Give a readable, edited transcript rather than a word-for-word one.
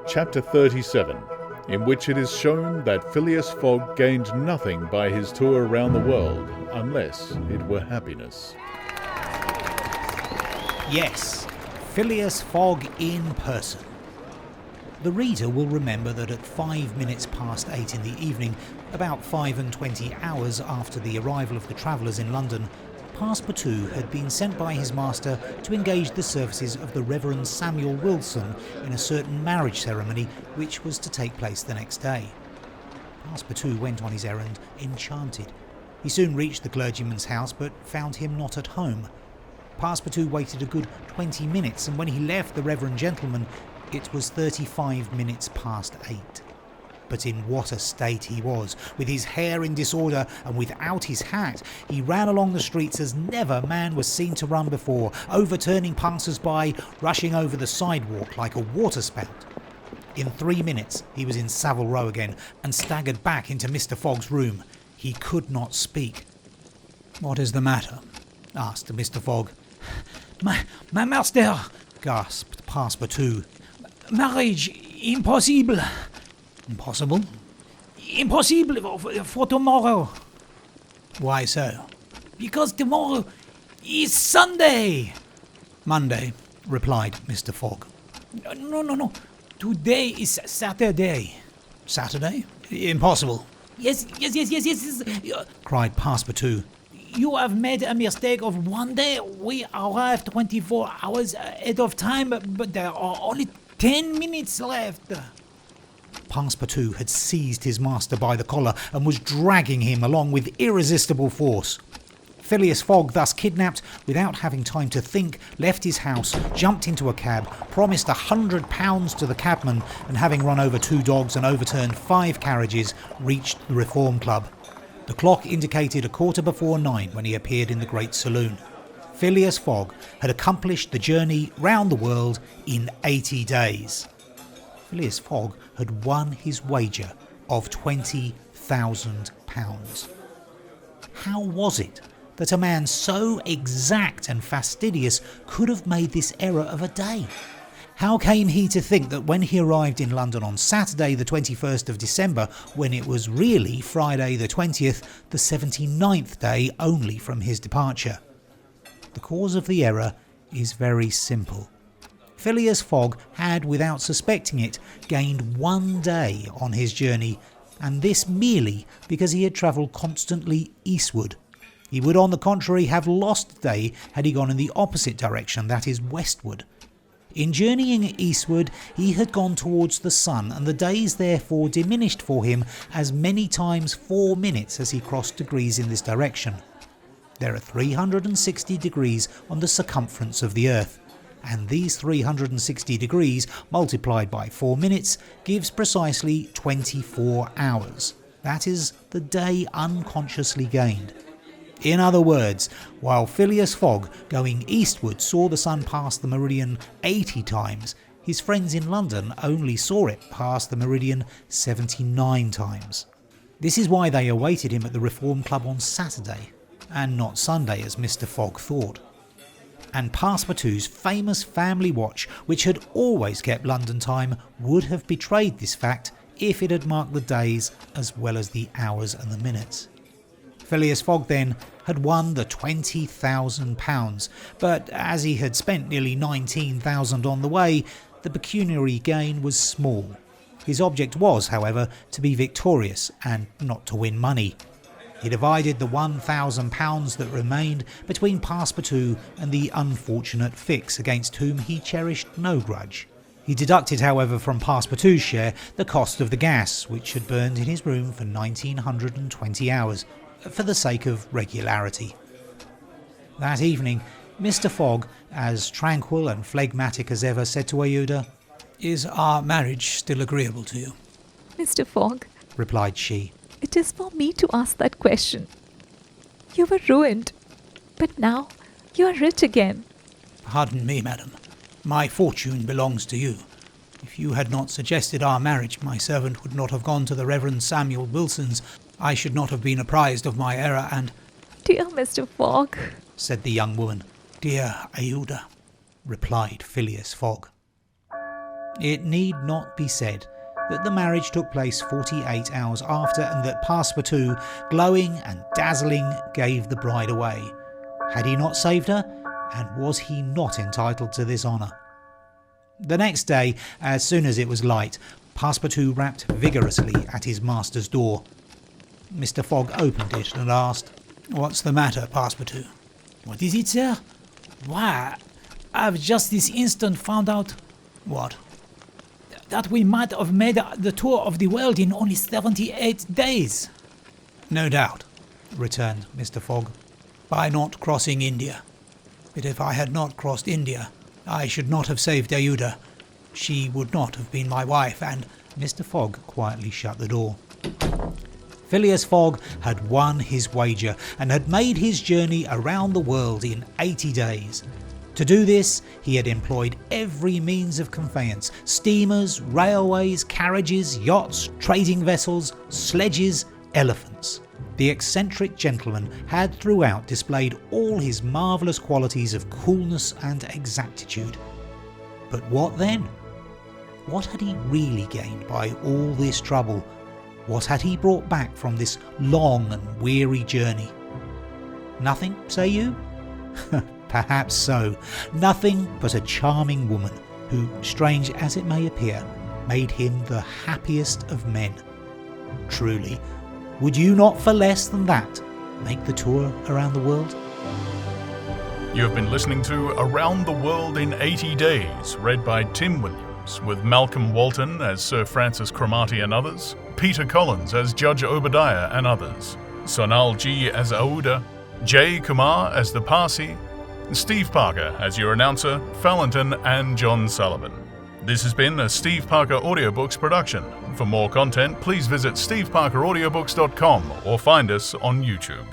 Chapter 37, in which it is shown that Phileas Fogg gained nothing by his tour around the world, unless it were happiness. Yes, Phileas Fogg in person. The reader will remember that at 5 minutes past 8 in the evening, about 25 hours after the arrival of the travellers in London, Passepartout had been sent by his master to engage the services of the Reverend Samuel Wilson in a certain marriage ceremony which was to take place the next day. Passepartout went on his errand enchanted. He soon reached the clergyman's house but found him not at home. Passepartout waited a good 20 minutes, and when he left the reverend gentleman, it was 35 minutes past 8. But in what a state he was, with his hair in disorder and without his hat. He ran along the streets as never man was seen to run before, overturning passers-by, rushing over the sidewalk like a waterspout. In 3 minutes he was in Savile Row again and staggered back into Mr. Fogg's room. He could not speak. "What is the matter?" asked Mr. Fogg. My master," gasped Passepartout. "Marriage impossible." "Impossible?" "Impossible for tomorrow." "Why so?" "Because tomorrow is Sunday." "Monday," replied Mr. Fogg. No. Today is Saturday." "Saturday? Impossible." Yes, cried Passepartout. "You have made a mistake of one day. We arrived 24 hours ahead of time, but there are only 10 minutes left." Passepartout had seized his master by the collar and was dragging him along with irresistible force. Phileas Fogg, thus kidnapped, without having time to think, left his house, jumped into a cab, promised £100 to the cabman, and having run over 2 dogs and overturned 5 carriages, reached the Reform Club. The clock indicated 9:15 when he appeared in the great saloon. Phileas Fogg had accomplished the journey round the world in 80 days. Phileas Fogg had won his wager of £20,000. How was it that a man so exact and fastidious could have made this error of a day? How came he to think that when he arrived in London on Saturday the 21st of December, when it was really Friday the 20th, the 79th day only from his departure? The cause of the error is very simple. Phileas Fogg had, without suspecting it, gained 1 day on his journey, and this merely because he had travelled constantly eastward. He would, on the contrary, have lost a day had he gone in the opposite direction, that is, westward. In journeying eastward, he had gone towards the sun, and the days therefore diminished for him as many times 4 minutes as he crossed degrees in this direction. There are 360 degrees on the circumference of the earth, and these 360 degrees multiplied by 4 minutes gives precisely 24 hours. That is the day unconsciously gained. In other words, while Phileas Fogg, going eastward, saw the sun pass the meridian 80 times, his friends in London only saw it pass the meridian 79 times. This is why they awaited him at the Reform Club on Saturday, and not Sunday as Mr. Fogg thought. And Passepartout's famous family watch, which had always kept London time, would have betrayed this fact if it had marked the days as well as the hours and the minutes. Phileas Fogg, then, had won the £20,000, but as he had spent nearly 19,000 on the way, the pecuniary gain was small. His object was, however, to be victorious and not to win money. He divided the £1,000 that remained between Passepartout and the unfortunate Fix, against whom he cherished no grudge. He deducted, however, from Passepartout's share the cost of the gas, which had burned in his room for 1920 hours, for the sake of regularity. That evening, Mr. Fogg, as tranquil and phlegmatic as ever, said to Aouda, "Is our marriage still agreeable to you?" "Mr. Fogg," replied she, "it is for me to ask that question. You were ruined, but now you are rich again." "Pardon me, madam. My fortune belongs to you. If you had not suggested our marriage, my servant would not have gone to the Reverend Samuel Wilson's. I should not have been apprised of my error, and—" "Dear Mr. Fogg," said the young woman. "Dear Aouda," replied Phileas Fogg. It need not be said that the marriage took place 48 hours after, and that Passepartout, glowing and dazzling, gave the bride away. Had he not saved her? And was he not entitled to this honour? The next day, as soon as it was light, Passepartout rapped vigorously at his master's door. Mr. Fogg opened it and asked, "What's the matter, Passepartout?" What is it, sir? Why, I've just this instant found out... What? That we might have made the tour of the world in only 78 days. No doubt, returned Mr. Fogg, by not crossing India. But if I had not crossed India, I should not have saved Ayuda. She would not have been my wife, and... Mr. Fogg quietly shut the door. Phileas Fogg had won his wager and had made his journey around the world in 80 days. To do this, he had employed every means of conveyance: steamers, railways, carriages, yachts, trading vessels, sledges, elephants. The eccentric gentleman had throughout displayed all his marvellous qualities of coolness and exactitude. But what then? What had he really gained by all this trouble? What had he brought back from this long and weary journey? Nothing, say you? Perhaps so. Nothing but a charming woman who, strange as it may appear, made him the happiest of men. Truly, would you not for less than that make the tour around the world? You have been listening to Around the World in 80 Days, read by Tim Williams, with Malcolm Walton as Sir Francis Cromarty and others, Peter Collins as Judge Obadiah and others, Sonal G as Aouda, Jay Kumar as the Parsi, Steve Parker as your announcer, Fallenton and John Sullivan. This has been a Steve Parker Audiobooks production. For more content, please visit steveparkeraudiobooks.com or find us on YouTube.